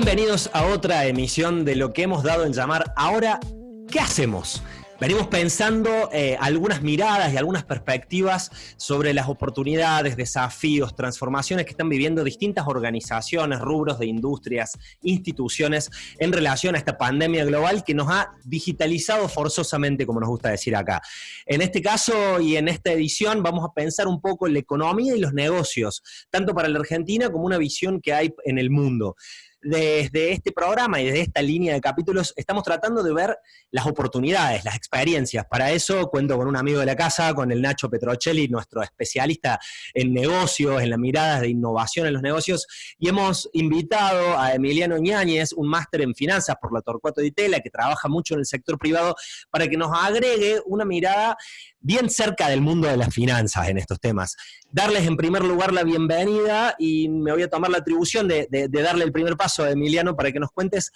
Bienvenidos a otra emisión de lo que hemos dado en llamar Ahora, ¿qué hacemos? Venimos pensando algunas miradas y algunas perspectivas sobre las oportunidades, desafíos, transformaciones que están viviendo distintas organizaciones, rubros de industrias, instituciones en relación a esta pandemia global que nos ha digitalizado forzosamente, como nos gusta decir acá. En este caso y en esta edición vamos a pensar un poco en la economía y los negocios, tanto para la Argentina como una visión que hay en el mundo. Desde este programa y desde esta línea de capítulos estamos tratando de ver las oportunidades, las experiencias. Para eso cuento con un amigo de la casa, con el Nacho Petrocelli, nuestro especialista en negocios, en las miradas de innovación en los negocios, y hemos invitado a Emiliano Ñáñez, un máster en finanzas por la Torcuato Di Tella, que trabaja mucho en el sector privado, para que nos agregue una mirada bien cerca del mundo de las finanzas en estos temas. Darles en primer lugar la bienvenida y me voy a tomar la atribución de darle el primer paso a Emiliano para que nos cuentes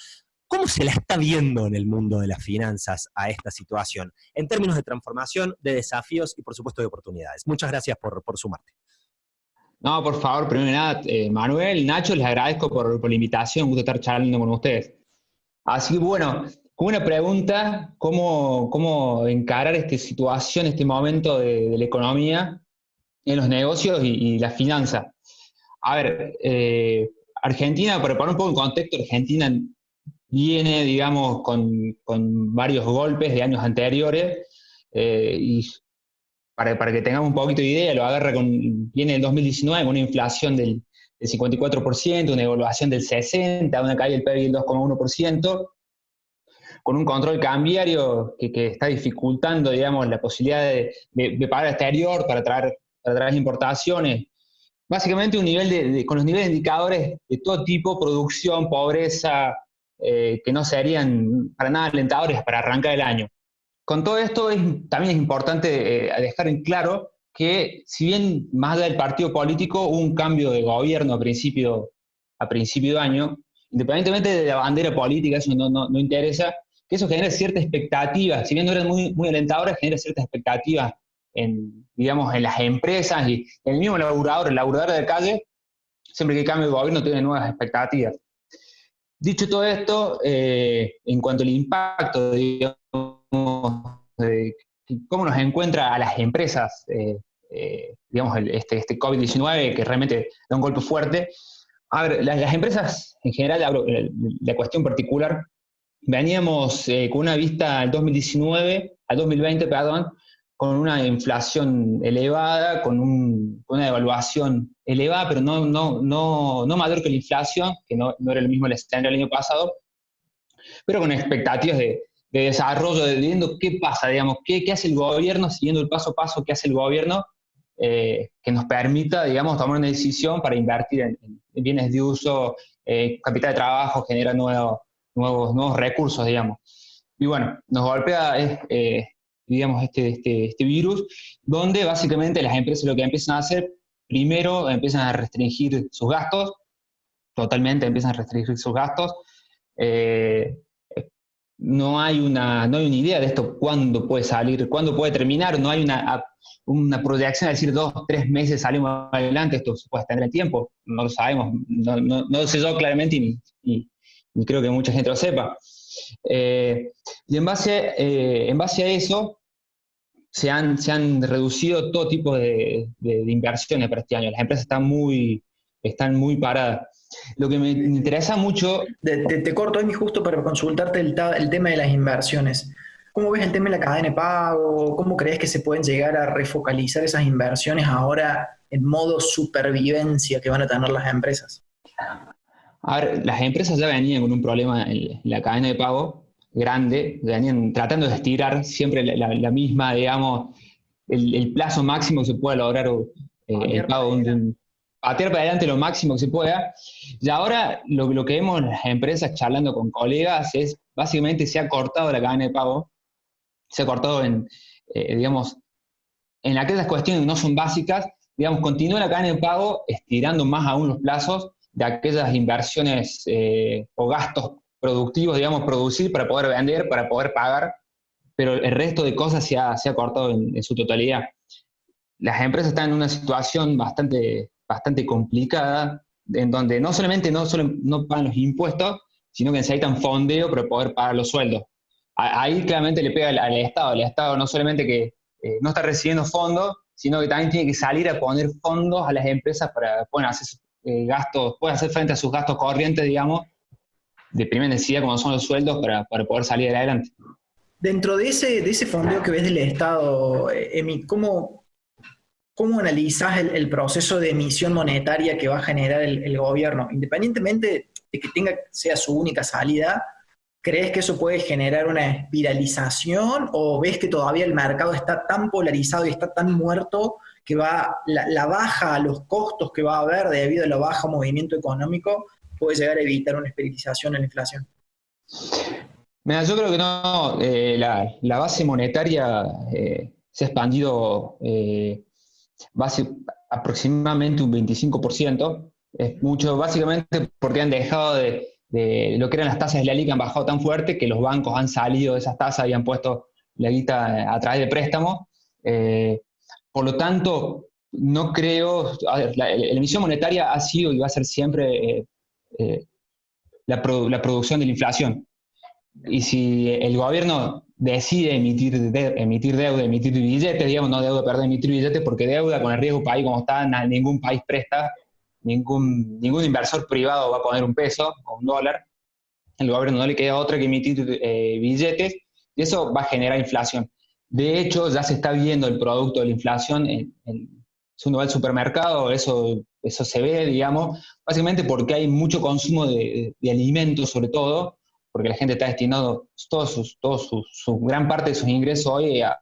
cómo se la está viendo en el mundo de las finanzas a esta situación, en términos de transformación, de desafíos y por supuesto de oportunidades. Muchas gracias por sumarte. No, por favor, primero que nada, Manuel, Nacho, les agradezco por la invitación, un gusto estar charlando con ustedes. Así que bueno, con una pregunta, ¿cómo encarar esta situación, este momento de la economía en los negocios y la finanza? A ver, Argentina, para poner un poco en contexto, Argentina viene, digamos, con varios golpes de años anteriores, y para que tengamos un poquito de idea, viene el 2019 con una inflación del 54%, una devaluación del 60%, una caída del PIB del 2,1%, con un control cambiario que está dificultando, digamos, la posibilidad de pagar al exterior para traer importaciones. Básicamente con los niveles de indicadores de todo tipo, producción, pobreza, que no serían para nada alentadores para arrancar el año. Con todo esto también es importante dejar en claro que si bien más allá del partido político hubo un cambio de gobierno a principio de año, independientemente de la bandera política, eso no interesa, que eso genera cierta expectativa, si bien no eran muy alentadoras, genera ciertas expectativas digamos, en las empresas y el mismo laburador, el laburador de calle, siempre que cambia el gobierno tiene nuevas expectativas. Dicho todo esto, en cuanto al impacto, digamos, de cómo nos encuentra a las empresas, digamos, este COVID-19 que realmente da un golpe fuerte. A ver, las empresas en general, la cuestión particular, veníamos con una vista al 2020, perdón, con una inflación elevada, con una devaluación elevada, pero no mayor que la inflación, que no era el mismo el escenario del año pasado, pero con expectativas de desarrollo, viendo qué pasa, digamos, qué hace el gobierno, siguiendo el paso a paso qué hace el gobierno, que nos permita, digamos, tomar una decisión para invertir en bienes de uso, capital de trabajo, genera nuevos recursos, digamos. Y bueno, nos golpea digamos, este virus, donde básicamente las empresas lo que empiezan a hacer, primero empiezan a restringir sus gastos, totalmente empiezan a restringir sus gastos. No hay una idea de esto, cuándo puede salir, cuándo puede terminar, no hay una proyección de decir 2 o 3 meses salimos adelante, esto se puede extender en tiempo, no lo sabemos, no lo sé yo claramente y creo que mucha gente lo sepa. Y en base a eso se han reducido todo tipo de inversiones para este año. Las empresas están muy paradas. Lo que me interesa mucho... Te corto, Emi, justo para consultarte el tema de las inversiones. ¿Cómo ves el tema de la cadena de pago? ¿Cómo crees que se pueden llegar a refocalizar esas inversiones ahora en modo supervivencia que van a tener las empresas? A ver, las empresas ya venían con un problema en la cadena de pago grande, venían tratando de estirar siempre la misma, digamos, el plazo máximo que se pueda lograr el pago patear para adelante lo máximo que se pueda. Y ahora lo que vemos en las empresas charlando con colegas es básicamente se ha cortado la cadena de pago, se ha cortado digamos, en aquellas cuestiones que no son básicas, digamos, continúa la cadena de pago estirando más aún los plazos de aquellas inversiones o gastos productivos, digamos, producir para poder vender, para poder pagar, pero el resto de cosas se ha cortado en su totalidad. Las empresas están en una situación bastante complicada, en donde no solamente no pagan los impuestos, sino que necesitan fondeo para poder pagar los sueldos. Ahí claramente le pega al Estado. El Estado no solamente que no está recibiendo fondos, sino que también tiene que salir a poner fondos a las empresas para que puedan hacer gastos, pueden hacer frente a sus gastos corrientes, digamos, de primera necesidad, como son los sueldos, para poder salir adelante. Dentro de ese fondeo que ves del Estado, Emi, ¿cómo analizás el proceso de emisión monetaria que va a generar el gobierno? Independientemente de que sea su única salida, ¿crees que eso puede generar una espiralización o ves que todavía el mercado está tan polarizado y está tan muerto que la baja a los costos que va a haber debido a la baja movimiento económico puede llegar a evitar una espiralización en la inflación? Mira, yo creo que no, la base monetaria se ha expandido aproximadamente un 25%, es mucho, básicamente porque han dejado de lo que eran las tasas de la LELIQ, han bajado tan fuerte que los bancos han salido de esas tasas y han puesto la guita a través de préstamos. Por lo tanto, no creo, la emisión monetaria ha sido y va a ser siempre la producción de la inflación. Y si el gobierno decide emitir deuda, emitir billetes, digamos, no deuda, perdón, emitir billetes, porque deuda con el riesgo país como está, ningún país presta, ningún inversor privado va a poner un peso o un dólar, el gobierno no le queda otra que emitir billetes, y eso va a generar inflación. De hecho, ya se está viendo el producto de la inflación si uno va al supermercado, eso se ve, digamos, básicamente porque hay mucho consumo de alimentos, sobre todo, porque la gente está destinando su gran parte de sus ingresos hoy a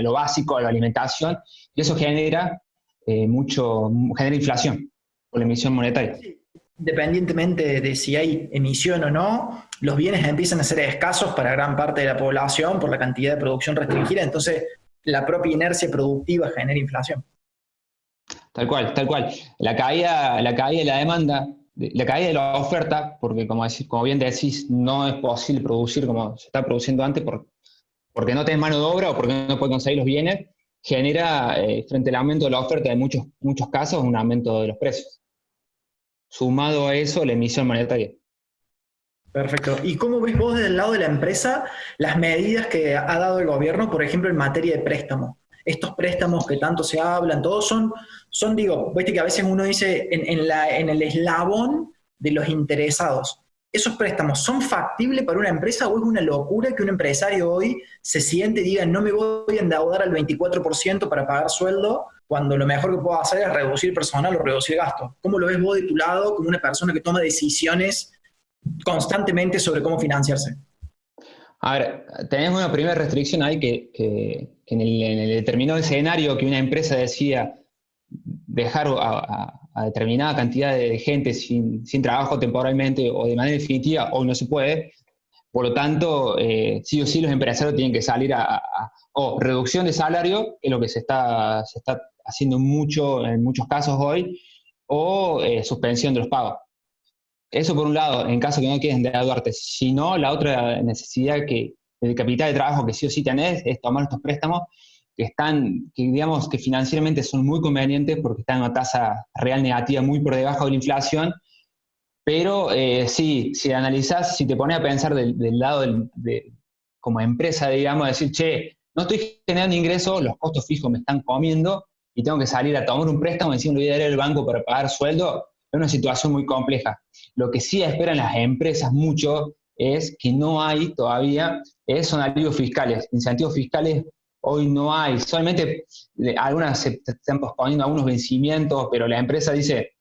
lo básico, a la alimentación, y eso genera inflación por la emisión monetaria. Independientemente de si hay emisión o no, los bienes empiezan a ser escasos para gran parte de la población por la cantidad de producción restringida, entonces la propia inercia productiva genera inflación. Tal cual. La caída de la demanda, la caída de la oferta, porque como bien decís, no es posible producir como se está produciendo antes porque no tenés mano de obra o porque no puedes conseguir los bienes, genera, frente al aumento de la oferta, en muchos casos, un aumento de los precios. Sumado a eso, la emisión monetaria. Perfecto. ¿Y cómo ves vos desde el lado de la empresa las medidas que ha dado el gobierno, por ejemplo, en materia de préstamo? Estos préstamos que tanto se hablan, todos son digo, viste que a veces uno dice en el eslabón de los interesados. ¿Esos préstamos son factibles para una empresa o es una locura que un empresario hoy se siente y diga no me voy a endeudar al 24% para pagar sueldo cuando lo mejor que puedo hacer es reducir personal o reducir gastos? ¿Cómo lo ves vos de tu lado como una persona que toma decisiones constantemente sobre cómo financiarse? A ver, tenemos una primera restricción ahí que en el determinado escenario que una empresa decida dejar a determinada cantidad de gente sin trabajo temporalmente o de manera definitiva, hoy no se puede. Por lo tanto, sí o sí los empresarios tienen que salir o reducción de salario, que es lo que se está haciendo en muchos casos hoy, o suspensión de los pagos. Eso por un lado, en caso que no quieras endeudarte. Si no, la otra necesidad de capital de trabajo que sí o sí tenés es tomar estos préstamos que digamos que financieramente son muy convenientes porque están en una tasa real negativa muy por debajo de la inflación, pero sí, si analizás, si te pones a pensar del lado como empresa, digamos, decir, che, no estoy generando ingresos, los costos fijos me están comiendo y tengo que salir a tomar un préstamo y encima le voy a dar al banco para pagar sueldo, es una situación muy compleja. Lo que sí esperan las empresas mucho es que no hay todavía, son alivios fiscales, incentivos fiscales hoy no hay, solamente algunas se están posponiendo algunos vencimientos, pero la empresa dice,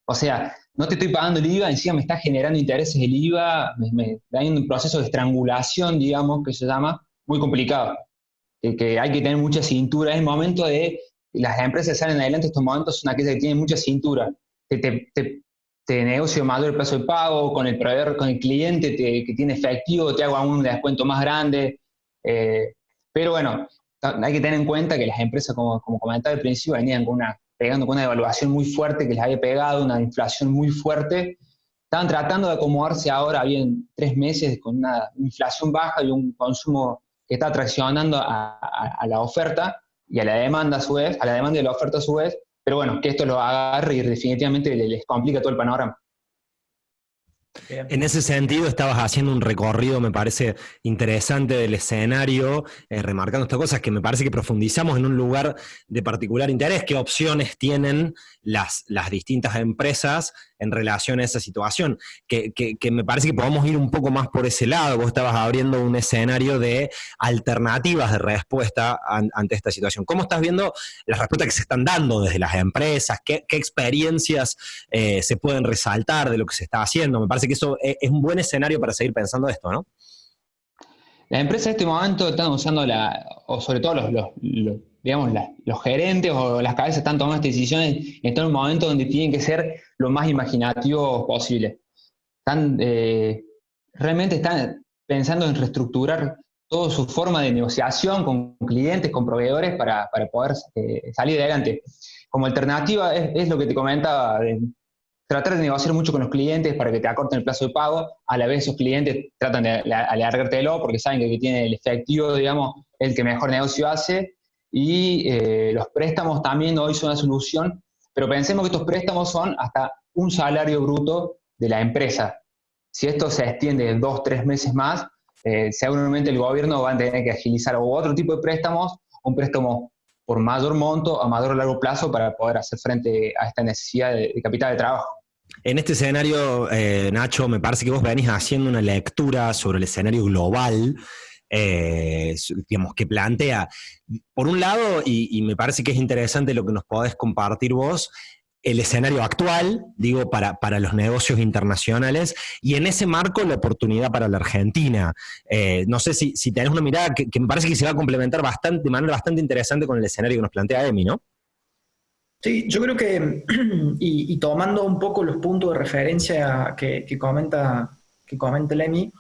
o sea, no te estoy pagando el IVA, encima me está generando intereses el IVA, me da un proceso de estrangulación, digamos, que se llama, muy complicado, que hay que tener mucha cintura. Es el momento de, las empresas que salen adelante estos momentos son aquellas que tienen mucha cintura, te negocio mayor plazo de pago, con el proveedor, con el cliente que tiene efectivo, te hago un descuento más grande, pero bueno, hay que tener en cuenta que las empresas, como comentaba al principio, venían pegando con una devaluación muy fuerte que les había pegado, una inflación muy fuerte. Estaban tratando de acomodarse ahora, bien 3 meses, con una inflación baja y un consumo que está traccionando a la oferta y a la demanda a su vez, a la demanda y la oferta a su vez, pero bueno, que esto lo agarre y definitivamente les complica todo el panorama. En ese sentido, estabas haciendo un recorrido, me parece interesante, del escenario, remarcando estas cosas que me parece que profundizamos en un lugar de particular interés. ¿Qué opciones tienen las distintas empresas en relación a esa situación? Que me parece que podemos ir un poco más por ese lado. Vos estabas abriendo un escenario de alternativas de respuesta ante esta situación. ¿Cómo estás viendo las respuestas que se están dando desde las empresas? ¿Qué experiencias se pueden resaltar de lo que se está haciendo? Me parece que eso es un buen escenario para seguir pensando esto, ¿no? Las empresas en este momento están usando, o sobre todo digamos, los gerentes o las cabezas están tomando estas decisiones, están en un momento donde tienen que ser lo más imaginativos posible. Realmente están pensando en reestructurar toda su forma de negociación con clientes, con proveedores para poder salir adelante. Como alternativa es lo que te comentaba, tratar de negociar mucho con los clientes para que te acorten el plazo de pago. A la vez esos clientes tratan de alargártelo porque saben que el que tiene el efectivo, digamos, es el que mejor negocio hace. Y los préstamos también hoy son una solución, pero pensemos que estos préstamos son hasta un salario bruto de la empresa. Si esto se extiende 2, 3 meses más, seguramente el gobierno va a tener que agilizar otro tipo de préstamos, un préstamo por mayor monto a mayor largo plazo para poder hacer frente a esta necesidad de capital de trabajo. En este escenario, Nacho, me parece que vos venís haciendo una lectura sobre el escenario global, digamos, que plantea, por un lado, y me parece que es interesante lo que nos podés compartir vos, el escenario actual, digo, para los negocios internacionales, y en ese marco la oportunidad para la Argentina. No sé si tenés una mirada que me parece que se va a complementar de manera bastante interesante con el escenario que nos plantea Emi, ¿no? Sí, yo creo que, y tomando un poco los puntos de referencia que comenta Emi,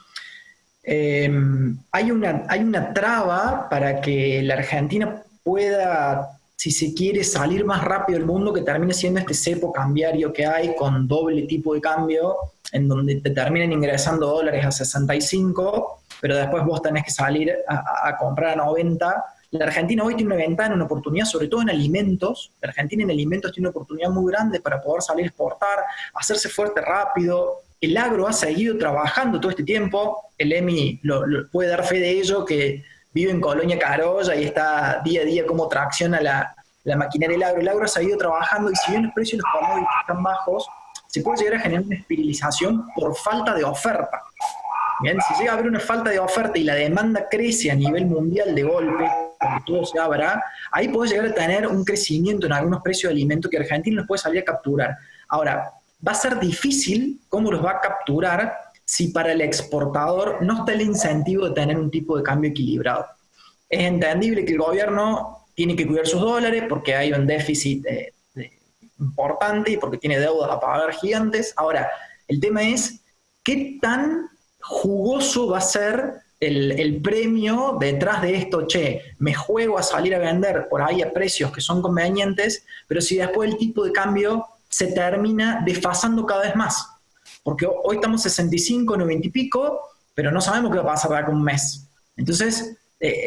hay una traba para que la Argentina pueda, si se quiere, salir más rápido del mundo, que termine siendo este cepo cambiario que hay con doble tipo de cambio, en donde te terminen ingresando dólares a 65, pero después vos tenés que salir a comprar a 90. La Argentina hoy tiene una ventana, una oportunidad, sobre todo en alimentos. La Argentina en alimentos tiene una oportunidad muy grande para poder salir a exportar, hacerse fuerte rápido. El agro ha seguido trabajando todo este tiempo. El Emi lo puede dar fe de ello, que vive en Colonia Carolla y está día a día cómo tracciona la maquinaria del agro. El agro ha seguido trabajando y si bien los precios de los commodities están bajos, se puede llegar a generar una esterilización por falta de oferta. Bien, si llega a haber una falta de oferta y la demanda crece a nivel mundial de golpe, porque todo se abra, ahí puede llegar a tener un crecimiento en algunos precios de alimentos que Argentina los puede salir a capturar. Ahora, va a ser difícil cómo los va a capturar si para el exportador no está el incentivo de tener un tipo de cambio equilibrado. Es entendible que el gobierno tiene que cuidar sus dólares porque hay un déficit importante y porque tiene deudas a pagar gigantes. Ahora, el tema es qué tan jugoso va a ser el premio detrás de esto. Che, me juego a salir a vender por ahí a precios que son convenientes, pero si después el tipo de cambio se termina desfasando cada vez más. Porque hoy estamos 65, 90 y pico, pero no sabemos qué va a pasar de acá un mes. Entonces,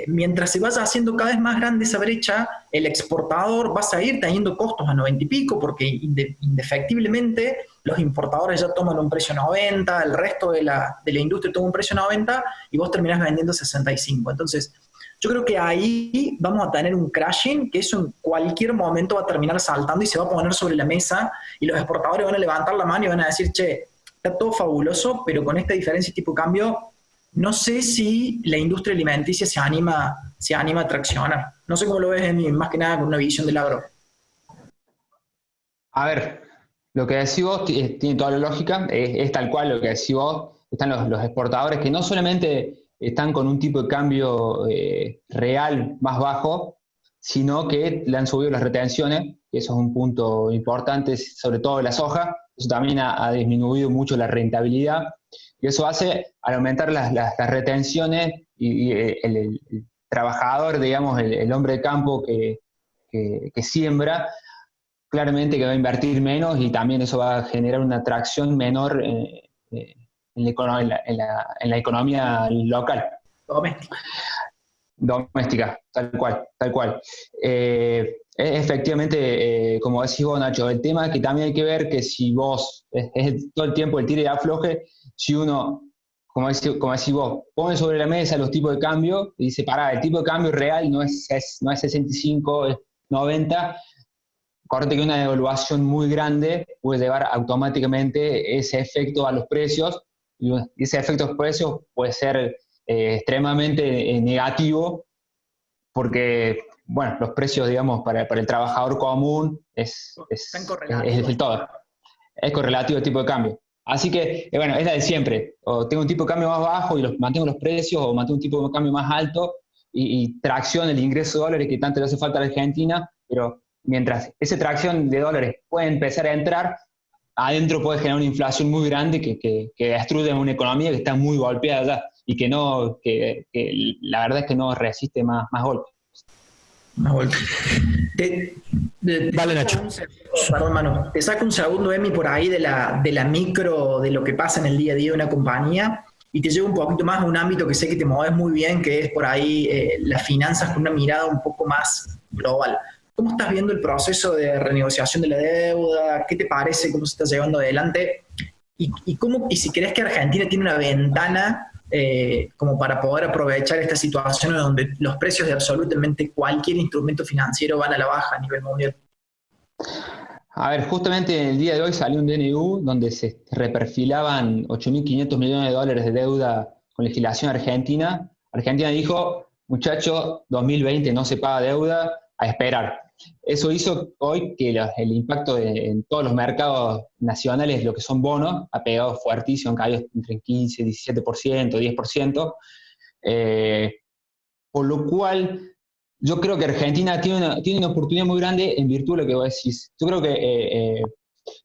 mientras se vaya haciendo cada vez más grande esa brecha, el exportador va a seguir teniendo costos a 90 y pico, porque indefectiblemente los importadores ya toman un precio 90, el resto de la industria toma un precio 90 y vos terminás vendiendo 65. Entonces, yo creo que ahí vamos a tener un crashing, que eso en cualquier momento va a terminar saltando y se va a poner sobre la mesa y los exportadores van a levantar la mano y van a decir, che, está todo fabuloso, pero con esta diferencia tipo de cambio, no sé si la industria alimenticia se anima a traccionar. No sé cómo lo ves, más que nada con una visión del agro. A ver, lo que decís vos tiene toda la lógica, es tal cual lo que decís vos. Están los exportadores que no solamente están con un tipo de cambio real más bajo, sino que le han subido las retenciones, que eso es un punto importante, sobre todo de la soja. Eso también ha disminuido mucho la rentabilidad. Y eso hace, al aumentar las retenciones, y el trabajador, digamos, el hombre de campo que siembra, claramente que va a invertir menos y también eso va a generar una atracción menor en la economía local. Doméstica. Doméstica, tal cual, tal cual. Efectivamente, como decís vos, Nacho, el tema es que también hay que ver que si vos, es todo el tiempo el tire y afloje, si uno, como decís vos, pone sobre la mesa los tipos de cambio y dice, pará, el tipo de cambio real no es 65, es 90, acuérdate que una devaluación muy grande puede llevar automáticamente ese efecto a los precios, y ese efecto a los precios puede ser extremadamente negativo, porque, bueno, los precios, digamos, para el trabajador común es el todo. Es correlativo el tipo de cambio. Así que, bueno, es la de siempre. O tengo un tipo de cambio más bajo y mantengo los precios, o mantengo un tipo de cambio más alto y tracción el ingreso de dólares que tanto le hace falta a la Argentina, pero mientras esa tracción de dólares puede empezar a entrar, adentro puede generar una inflación muy grande que destruye una economía que está muy golpeada ya y que la verdad es que no resiste más golpes. Más golpes. Dale, Nacho. Perdón, Manu. Te saco un segundo, Emi, por ahí de la micro, de lo que pasa en el día a día de una compañía, y te llevo un poquito más a un ámbito que sé que te mueves muy bien, que es por ahí las finanzas con una mirada un poco más global. ¿Cómo estás viendo el proceso de renegociación de la deuda? ¿Qué te parece? ¿Cómo se está llevando adelante? ¿Y si crees que Argentina tiene una ventana como para poder aprovechar esta situación donde los precios de absolutamente cualquier instrumento financiero van a la baja a nivel mundial? A ver, justamente el día de hoy salió un DNU donde se reperfilaban 8.500 millones de dólares de deuda con legislación argentina. Argentina dijo, muchachos, 2020 no se paga deuda, a esperar. Eso hizo hoy que el impacto en todos los mercados nacionales, lo que son bonos, ha pegado fuertísimo, han caído entre 15, 17%, 10%. Por lo cual, yo creo que Argentina tiene una oportunidad muy grande en virtud de lo que vos decís. Yo creo que,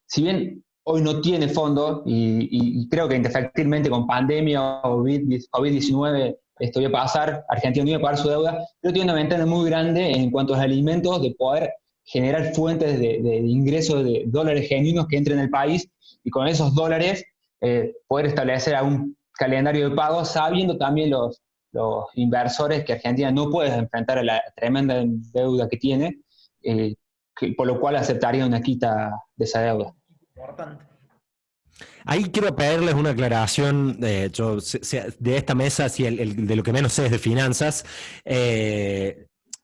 si bien hoy no tiene fondo, y creo que indefectiblemente con pandemia o COVID-19 esto iba a pasar, Argentina no iba a pagar su deuda, pero tiene una ventana muy grande en cuanto a los alimentos de poder generar fuentes de ingresos de dólares genuinos que entren en el país y con esos dólares poder establecer algún calendario de pagos, sabiendo también los inversores que Argentina no puede enfrentar a la tremenda deuda que tiene, por lo cual aceptaría una quita de esa deuda. Importante. Ahí quiero pedirles una aclaración, yo de esta mesa, si de lo que menos sé es de finanzas.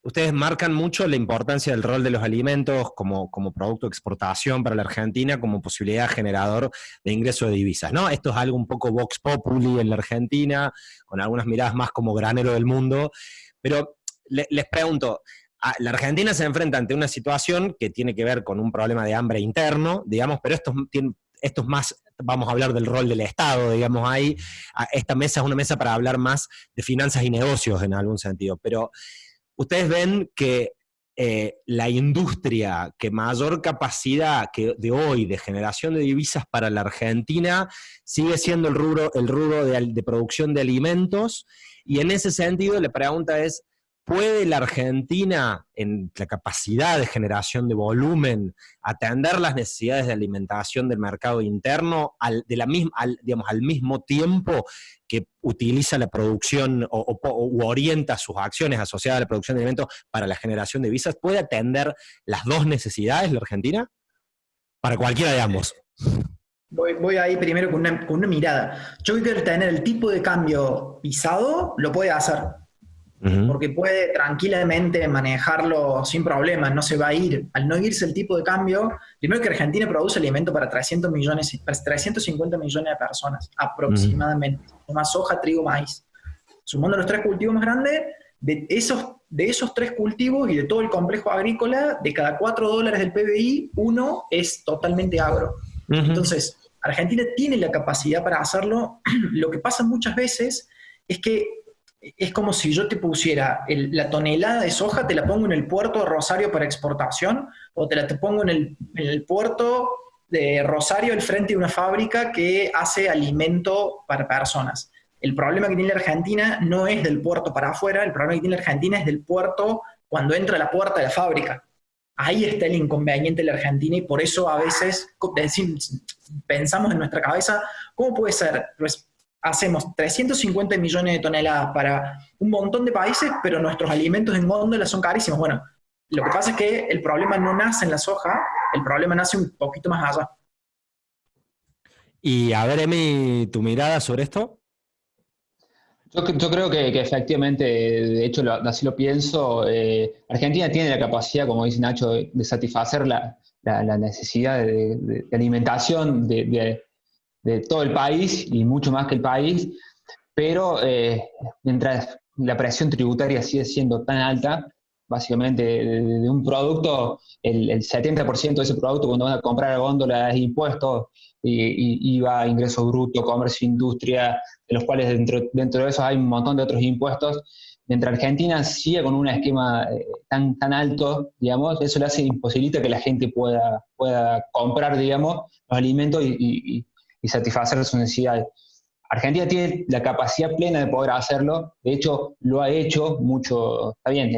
Ustedes marcan mucho la importancia del rol de los alimentos como producto de exportación para la Argentina, como posibilidad generador de ingreso de divisas, ¿no? Esto es algo un poco vox populi en la Argentina, con algunas miradas más como granero del mundo, pero les pregunto, la Argentina se enfrenta ante una situación que tiene que ver con un problema de hambre interno, digamos, pero esto es más, vamos a hablar del rol del Estado, digamos, ahí. Esta mesa es una mesa para hablar más de finanzas y negocios en algún sentido, pero ustedes ven que la industria que mayor capacidad de hoy de generación de divisas para la Argentina sigue siendo el rubro de producción de alimentos, y en ese sentido la pregunta es, ¿puede la Argentina, en la capacidad de generación de volumen, atender las necesidades de alimentación del mercado interno al mismo tiempo que utiliza la producción u orienta sus acciones asociadas a la producción de alimentos para la generación de divisas? ¿Puede atender las dos necesidades la Argentina? Para cualquiera de ambos. Voy ahí primero con una mirada. Yo creo que tener el tipo de cambio pisado lo puede hacer. Porque puede tranquilamente manejarlo sin problemas, no se va a ir. Al no irse el tipo de cambio, primero que Argentina produce alimento para 350 millones de personas, aproximadamente. Más soja, trigo, maíz. Sumando los tres cultivos más grandes, de esos tres cultivos y de todo el complejo agrícola, de cada $4 del PBI, uno es totalmente agro. Entonces, Argentina tiene la capacidad para hacerlo. Lo que pasa muchas veces es que es como si yo te pusiera la tonelada de soja, te la pongo en el puerto de Rosario para exportación, o te pongo en el puerto de Rosario al frente de una fábrica que hace alimento para personas. El problema que tiene la Argentina no es del puerto para afuera, el problema que tiene la Argentina es del puerto cuando entra a la puerta de la fábrica. Ahí está el inconveniente de la Argentina, y por eso a veces pensamos en nuestra cabeza, ¿cómo puede ser? Pues hacemos 350 millones de toneladas para un montón de países, pero nuestros alimentos en góndola son carísimos. Bueno, lo que pasa es que el problema no nace en la soja, el problema nace un poquito más allá. Y a ver, Emi, tu mirada sobre esto. Yo creo que efectivamente, de hecho así lo pienso, Argentina tiene la capacidad, como dice Nacho, de satisfacer la necesidad de alimentación de todo el país y mucho más que el país, pero mientras la presión tributaria sigue siendo tan alta, básicamente de un producto, el 70% de ese producto cuando van a comprar a góndola es impuestos, y IVA, ingreso bruto, comercio, industria, de los cuales dentro de esos hay un montón de otros impuestos. Mientras Argentina sigue con un esquema tan alto, digamos, eso le imposibilita que la gente pueda comprar, digamos, los alimentos y satisfacer sus necesidades. Argentina tiene la capacidad plena de poder hacerlo, de hecho lo ha hecho mucho, está bien,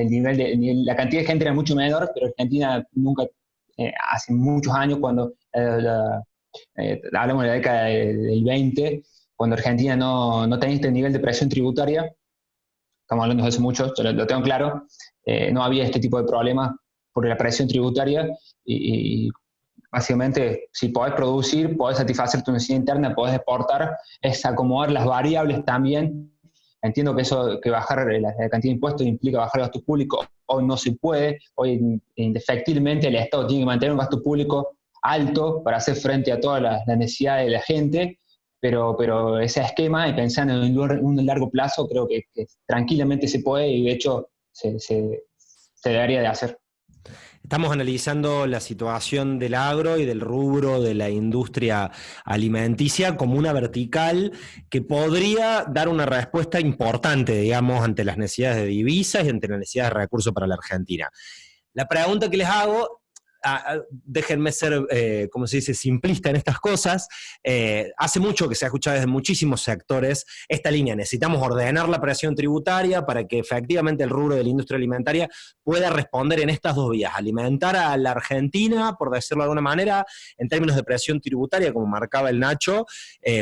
la cantidad de gente era mucho menor, pero Argentina nunca, hace muchos años, cuando hablamos de la década del 20, cuando Argentina no tenía este nivel de presión tributaria, estamos hablando de hace mucho, lo tengo claro, no había este tipo de problemas por la presión tributaria y básicamente, si podés producir, podés satisfacer tu necesidad interna, podés exportar, es acomodar las variables también. Entiendo que eso, que bajar la cantidad de impuestos implica bajar el gasto público. Hoy no se puede, hoy indefectiblemente el Estado tiene que mantener un gasto público alto para hacer frente a todas las necesidades de la gente, pero ese esquema, y pensando en un largo plazo, creo que tranquilamente se puede y de hecho se debería de hacer. Estamos analizando la situación del agro y del rubro de la industria alimenticia como una vertical que podría dar una respuesta importante, digamos, ante las necesidades de divisas y ante las necesidades de recursos para la Argentina. La pregunta que les hago, déjenme ser, como se dice, simplista en estas cosas. Hace mucho que se ha escuchado desde muchísimos sectores esta línea. Necesitamos ordenar la presión tributaria para que efectivamente el rubro de la industria alimentaria pueda responder en estas dos vías. Alimentar a la Argentina, por decirlo de alguna manera, en términos de presión tributaria, como marcaba el Nacho,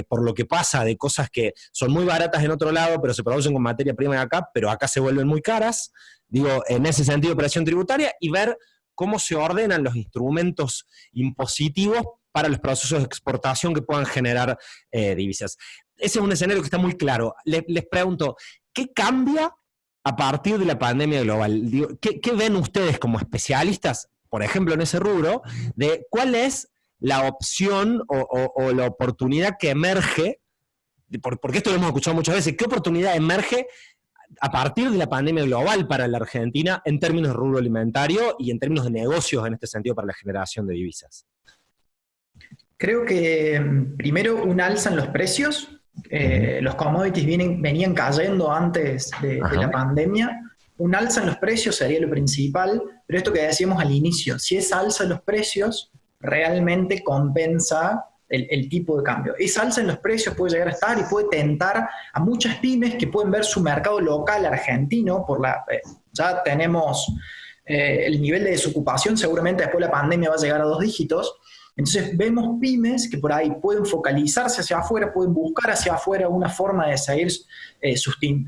por lo que pasa de cosas que son muy baratas en otro lado, pero se producen con materia prima de acá, pero acá se vuelven muy caras. Digo, en ese sentido, presión tributaria, y ver cómo se ordenan los instrumentos impositivos para los procesos de exportación que puedan generar divisas. Ese es un escenario que está muy claro. Les pregunto, ¿qué cambia a partir de la pandemia global? Digo, ¿qué ven ustedes como especialistas, por ejemplo, en ese rubro, de cuál es la opción o la oportunidad que emerge, porque esto lo hemos escuchado muchas veces, ¿qué oportunidad emerge a partir de la pandemia global para la Argentina en términos de rubro alimentario y en términos de negocios en este sentido para la generación de divisas? Creo que primero un alza en los precios. Los commodities venían cayendo antes de la pandemia. Un alza en los precios sería lo principal, pero esto que decíamos al inicio, si esa alza en los precios realmente compensa el tipo de cambio. Esa alza en los precios puede llegar a estar y puede tentar a muchas pymes que pueden ver su mercado local argentino, ya tenemos el nivel de desocupación, seguramente después de la pandemia va a llegar a 2 dígitos. Entonces vemos pymes que por ahí pueden focalizarse hacia afuera, pueden buscar hacia afuera una forma de seguir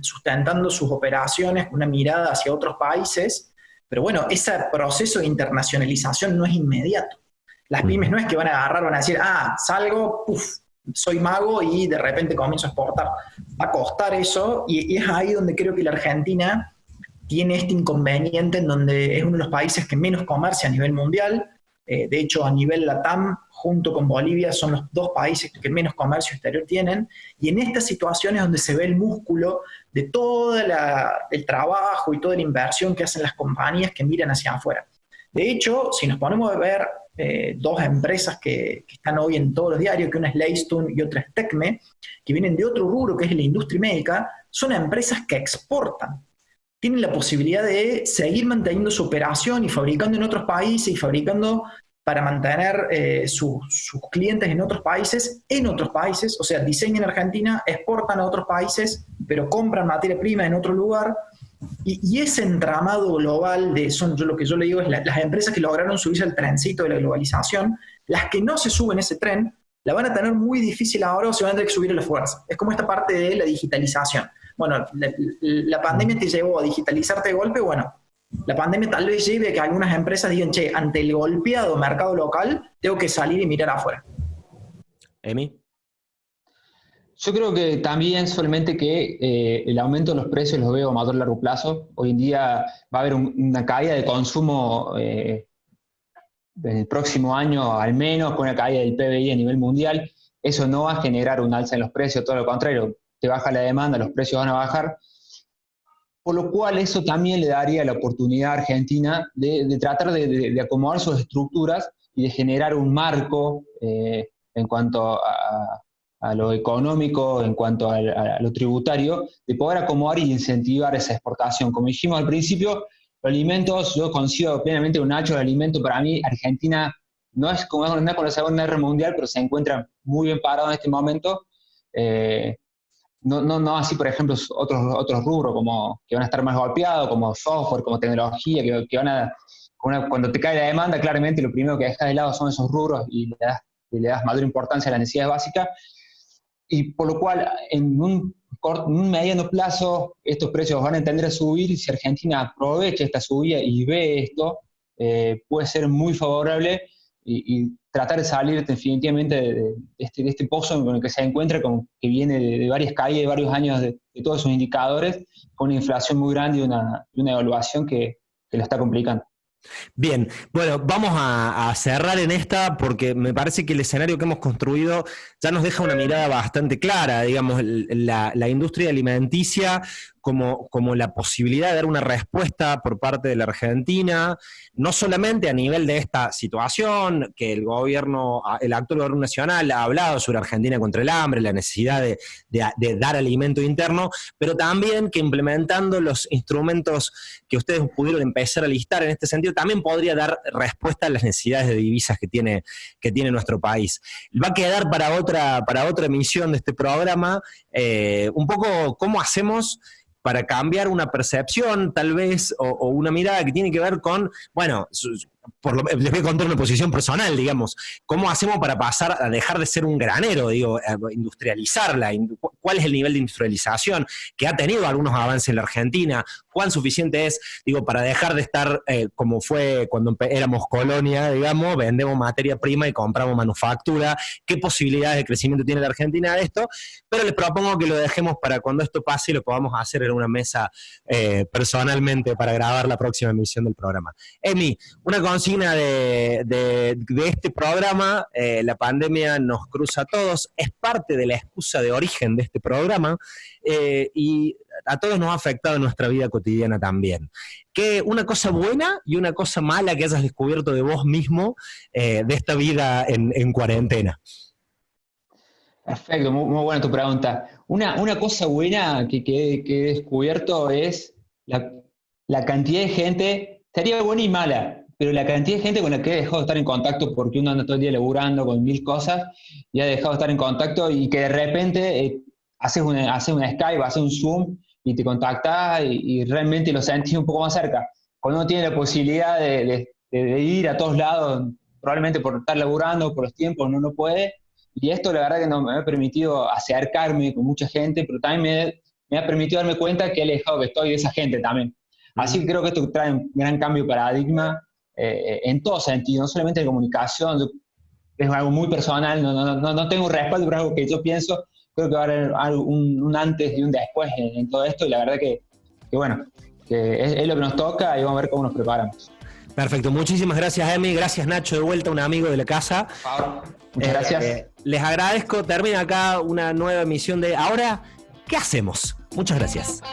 sustentando sus operaciones con una mirada hacia otros países, pero bueno, ese proceso de internacionalización no es inmediato. Las pymes no es que van a agarrar, van a decir, salgo, soy mago y de repente comienzo a exportar. Va a costar eso y es ahí donde creo que la Argentina tiene este inconveniente en donde es uno de los países que menos comercia a nivel mundial. De hecho, a nivel LATAM, junto con Bolivia, son los 2 países que menos comercio exterior tienen. Y en estas situaciones donde se ve el músculo de todo el trabajo y toda la inversión que hacen las compañías que miran hacia afuera. De hecho, si nos ponemos a ver 2 empresas que están hoy en todos los diarios, que una es Leistun y otra es Tecme, que vienen de otro rubro que es la industria médica, son empresas que exportan. Tienen la posibilidad de seguir manteniendo su operación y fabricando en otros países y fabricando para mantener sus clientes en otros países, o sea, diseñan en Argentina, exportan a otros países, pero compran materia prima en otro lugar. Y ese entramado global lo que yo le digo es las empresas que lograron subirse al trencito de la globalización, las que no se suben ese tren, la van a tener muy difícil ahora o se van a tener que subir a la fuerza. Es como esta parte de la digitalización. Bueno, la pandemia te llevó a digitalizarte de golpe, bueno, la pandemia tal vez lleve a que algunas empresas digan, che, ante el golpeado mercado local, tengo que salir y mirar afuera. ¿Emi? Yo creo que también solamente que el aumento de los precios los veo a mayor largo plazo. Hoy en día va a haber una caída de consumo en el próximo año al menos, con una caída del PBI a nivel mundial. Eso no va a generar un alza en los precios, todo lo contrario, te baja la demanda, los precios van a bajar. Por lo cual eso también le daría la oportunidad a Argentina de tratar de acomodar sus estructuras y de generar un marco en cuanto a lo económico, en cuanto a lo tributario, de poder acomodar y incentivar esa exportación. Como dijimos al principio, los alimentos, yo coincido plenamente con Nacho, el alimento para mí, Argentina no es como con la Segunda Guerra Mundial, pero se encuentra muy bien parado en este momento. No así, por ejemplo, otros rubros como que van a estar más golpeados, como software, como tecnología, que van a... Cuando te cae la demanda, claramente lo primero que dejas de lado son esos rubros y le das mayor importancia a las necesidades básicas. Y por lo cual, en un mediano plazo, estos precios van a tender a subir, y si Argentina aprovecha esta subida y ve esto, puede ser muy favorable y tratar de salir definitivamente de este pozo en el que se encuentra, que viene de varias caídas, de varios años de todos esos indicadores, con una inflación muy grande y una devaluación que lo está complicando. Bien, bueno, vamos a cerrar en esta porque me parece que el escenario que hemos construido ya nos deja una mirada bastante clara, digamos, la industria alimenticia como la posibilidad de dar una respuesta por parte de la Argentina, no solamente a nivel de esta situación, que el actual gobierno nacional ha hablado sobre Argentina contra el hambre, la necesidad de dar alimento interno, pero también que implementando los instrumentos que ustedes pudieron empezar a listar en este sentido, también podría dar respuesta a las necesidades de divisas que tiene nuestro país. Va a quedar para otra emisión de este programa un poco cómo hacemos para cambiar una percepción, tal vez, o una mirada que tiene que ver con, bueno, les voy a contar una posición personal, digamos, ¿cómo hacemos para pasar a dejar de ser un granero, industrializarla? ¿Cuál es el nivel de industrialización que ha tenido algunos avances en la Argentina? ¿Cuán suficiente es, para dejar de estar como fue cuando éramos colonia, digamos, vendemos materia prima y compramos manufactura? ¿Qué posibilidades de crecimiento tiene la Argentina de esto? Pero les propongo que lo dejemos para cuando esto pase y lo podamos hacer en una mesa personalmente para grabar la próxima emisión del programa. Emi, una consigna de este programa, la pandemia nos cruza a todos, es parte de la excusa de origen de este programa y a todos nos ha afectado en nuestra vida cotidiana también. ¿Qué una cosa buena y una cosa mala que hayas descubierto de vos mismo de esta vida en cuarentena? Perfecto, muy buena tu pregunta. Una cosa buena que he descubierto es la cantidad de gente, sería buena y mala, pero la cantidad de gente con la que he dejado de estar en contacto, porque uno anda todo el día laburando con 1000 cosas, y ha dejado de estar en contacto y que de repente haces una Skype, haces un Zoom y te contactas y realmente lo sentís un poco más cerca. Cuando uno tiene la posibilidad de ir a todos lados, probablemente por estar laburando, por los tiempos, no puede. Y esto la verdad que me ha permitido acercarme con mucha gente, pero también me ha permitido darme cuenta que he alejado que estoy de esa gente también. Así que creo que esto trae un gran cambio de paradigma en todo sentido, no solamente en comunicación. Es algo muy personal, no tengo respaldo, pero es algo que yo pienso. Creo que va a haber un antes y un después en todo esto, y la verdad que bueno, que es lo que nos toca y vamos a ver cómo nos preparamos. Perfecto, muchísimas gracias, Emi. Gracias, Nacho, de vuelta, un amigo de la casa. Muchas gracias. Les agradezco. Termina acá una nueva emisión de Ahora, ¿qué hacemos? Muchas gracias.